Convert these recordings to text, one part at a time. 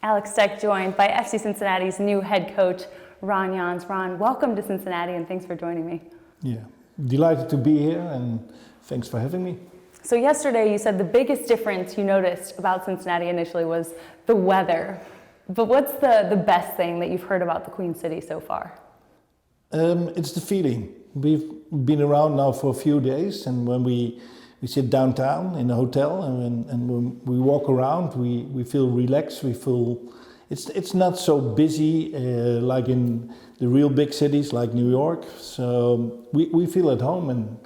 Alex Stec joined by FC Cincinnati's new head coach, Ron Jans. Ron, welcome to Cincinnati and thanks for joining me. Yeah, delighted to be here and thanks for having me. So yesterday you said the biggest difference you noticed about Cincinnati initially was the weather. But what's the best thing that you've heard about the Queen City so far? It's the feeling. We've been around now for a few days, and when we sit downtown in a hotel and when we walk around, we feel relaxed. We feel it's not so busy like in the real big cities like New York. So we feel at home,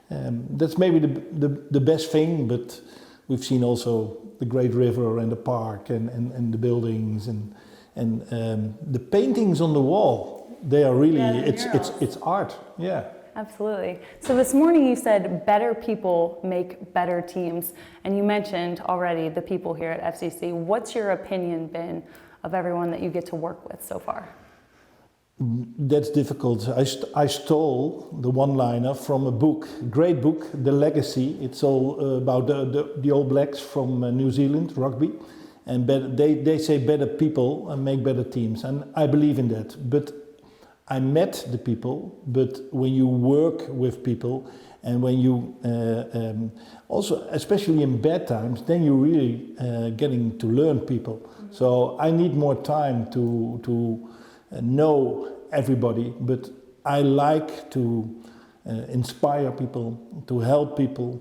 and that's maybe the best thing. But we've seen also the great river and the park and the buildings and the paintings on the wall. They are really it's art. Yeah. Absolutely. So this morning you said better people make better teams, and you mentioned already the people here at FCC. What's your opinion been of everyone that you get to work with so far? That's difficult. I stole the one-liner from a book, great book, The Legacy. It's all about the All Blacks from New Zealand, rugby. And they say better people make better teams, and I believe in that. But I met the people, but when you work with people and when you also, especially in bad times, then you're really getting to learn people. Mm-hmm. So I need more time to know everybody, but I like to inspire people, to help people,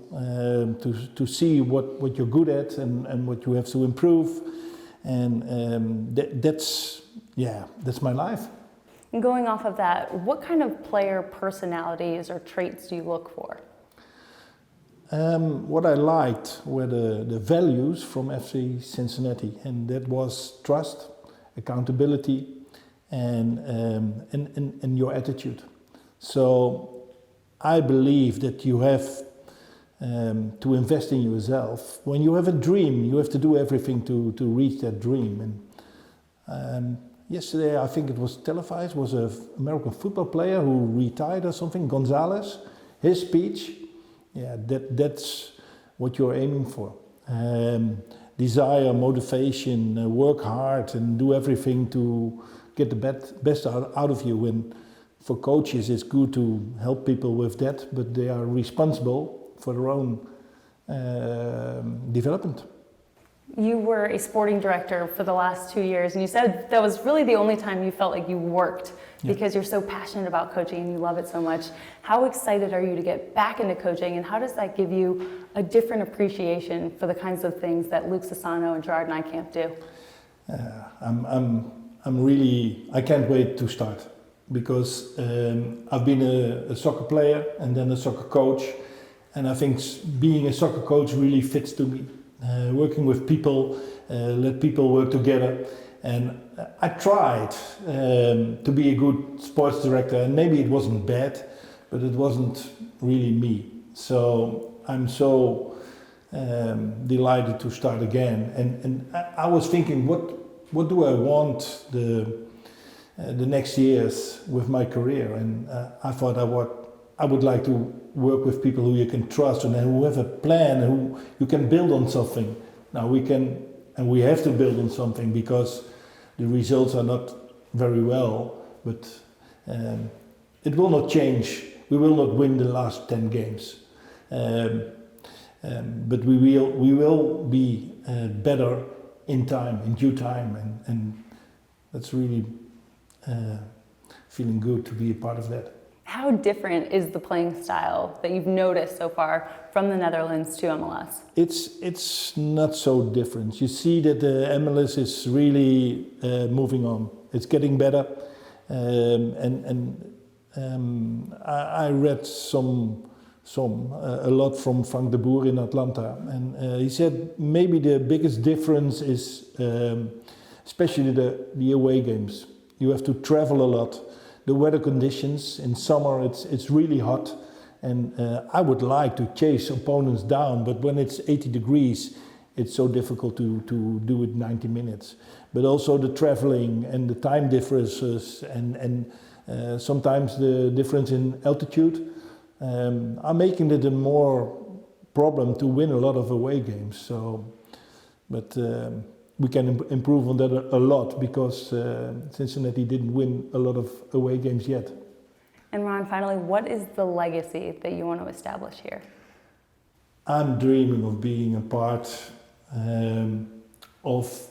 to see what you're good at and what you have to improve, and that's my life. And going off of that, what kind of player personalities or traits do you look for? What I liked were the values from FC Cincinnati, and that was trust, accountability, and your attitude. So I believe that you have to invest in yourself. When you have a dream, you have to do everything to reach that dream. And yesterday, I think it was televised, was an American football player who retired or something, Gonzalez. His speech, that's what you're aiming for. Desire, motivation, work hard and do everything to get the best out of you. And for coaches, it's good to help people with that, but they are responsible for their own development. You were a sporting director for the last 2 years, and you said that was really the only time you felt like you worked because you're so passionate about coaching and you love it so much. How excited are you to get back into coaching, and how does that give you a different appreciation for the kinds of things that Luke Sassano and Gerard Nijkamp do? I can't wait to start, because I've been a soccer player and then a soccer coach, and I think being a soccer coach really fits to me. Working with people, let people work together, and I tried to be a good sports director, and maybe it wasn't bad, but it wasn't really me. So I'm so delighted to start again, and I was thinking, what do I want the next years with my career, and I thought I would like to work with people who you can trust and who have a plan, who you can build on something. Now we have to build on something because the results are not very well, but it will not change. We will not win the last 10 games, but we will be better in time, in due time, and that's really feeling good to be a part of that. How different is the playing style that you've noticed so far from the Netherlands to MLS? It's not so different. You see that the MLS is really moving on. It's getting better, I read a lot from Frank de Boer in Atlanta, and he said maybe the biggest difference is especially the away games. You have to travel a lot. The weather conditions in summer, it's really hot, and I would like to chase opponents down, but when it's 80 degrees, it's so difficult to do it 90 minutes. But also the traveling and the time differences and sometimes the difference in altitude are making it a more problem to win a lot of away games. So, but we can improve on that a lot because Cincinnati didn't win a lot of away games yet. And Ron, finally, what is the legacy that you want to establish here? I'm dreaming of being a part of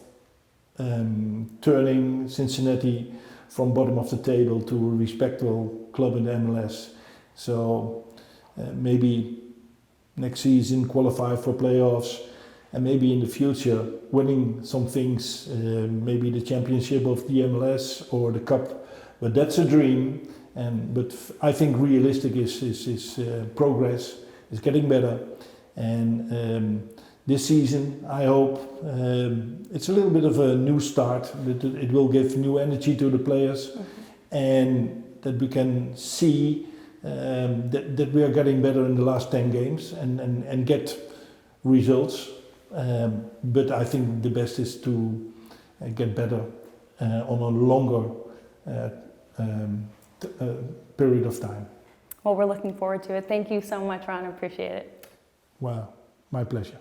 turning Cincinnati from bottom of the table to a respectable club in the MLS. So maybe next season qualify for playoffs, and maybe in the future winning some things, maybe the championship of the MLS or the cup. But that's a dream. But I think realistic is progress. It's getting better. And this season, I hope it's a little bit of a new start. That it will give new energy to the players, and that we can see that we are getting better in the last 10 games and get results. But I think the best is to get better on a longer period of time. Well, we're looking forward to it. Thank you so much, Ron. I appreciate it. Wow, my pleasure.